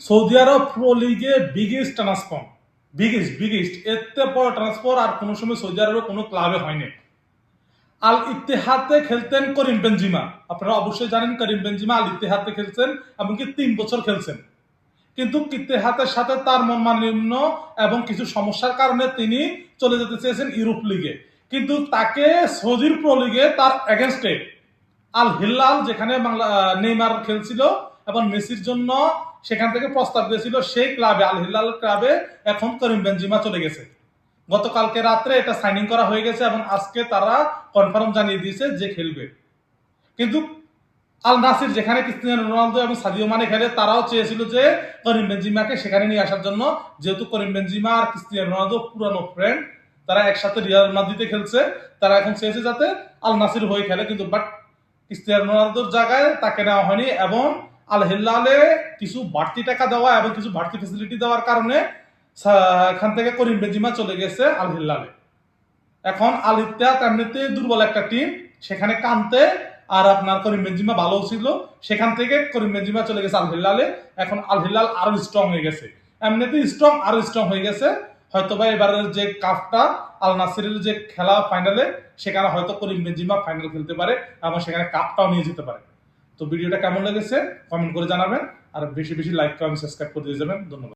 Saudi আরব pro লিগে biggest transfer, biggest এতে বড় ট্রান্সফার আর কোনো সময় সৌদি আরবের কোনো ক্লাবে হয়নি। আল ইত্তেহাদে খেলতেন করিম বেনজিমা, আপনারা অবশ্যই জানেন করিম বেনজিমা আল ইত্তেহাদে খেলছেন এমনকি 3 বছর খেলছেন। কিন্তু ইত্তেহাদের সাথে তার মনোমালিন্য এবং কিছু সমস্যার কারণে তিনি চলে যেতে চেয়েছেন ইউরোপ লিগে, কিন্তু তাকে সৌদির প্রো লিগে তার এগেনস্টে আল হিল্লাল, যেখানে বাংলা নেইমার খেলছিল এবং মেসির জন্য সেখান থেকে প্রস্তাব দিয়েছিল, সেই ক্লাবে আল হিল্লাল ক্লাবে এখন করিম বেনজিমা চলে গেছে। গতকালকে রাত্রে এটা সাইনিং করা হয়ে গেছে এবং আজকে তারা কনফার্ম জানিয়ে দিয়েছে যে খেলবে। কিন্তু আল নাসির, যেখানে ক্রিস্টিয়ানো রোনালদো এবং সাদিও মানে খেলে, তারাও চেয়েছিল যে করিম বেনজিমাকে সেখানে নিয়ে আসার জন্য, যেহেতু করিম বেনজিমা আর ক্রিস্টিয়ানো রোনালদো পুরানো ফ্রেন্ড, তারা একসাথে রিয়াল মাদ্রিদে খেলছে, তারা এখন চেয়েছে যাতে আল নাসির হয়ে খেলে, কিন্তু বাট ক্রিস্টিয়ানো রোনালদোর জায়গায় তাকে নেওয়া হয়নি এবং আল হিল্লালে কিছু বাড়তি টাকা দেওয়া এবং কিছু বাড়তি ফেসিলিটি দেওয়ার কারণে এখান থেকে করিম বেনজিমা চলে গেছে আল হিল্লালে। এখন আল ইত্তেহাদ এমনিতে দুর্বল একটা টিম, সেখানে কানতে আর আপনার করিম বেনজিমা ভালো ছিল, সেখান থেকে করিম বেনজিমা চলে গেছে আল হিল্লালে। এখন আল হিল্লাল আরো স্ট্রং হয়ে গেছে, এমনিতে স্ট্রং আরো স্ট্রং হয়ে গেছে। হয়তো বা এবারের যে কাপটা আল নাসিরের যে খেলা ফাইনালে, সেখানে হয়তো করিম বেনজিমা ফাইনাল খেলতে পারে এবং সেখানে কাপটাও নিয়ে যেতে পারে। তো ভিডিওটা কেমন লেগেছে কমেন্ট করে জানাবেন, আর বেশি বেশি লাইক কমেন্ট সাবস্ক্রাইব করে দিয়ে যাবেন। ধন্যবাদ।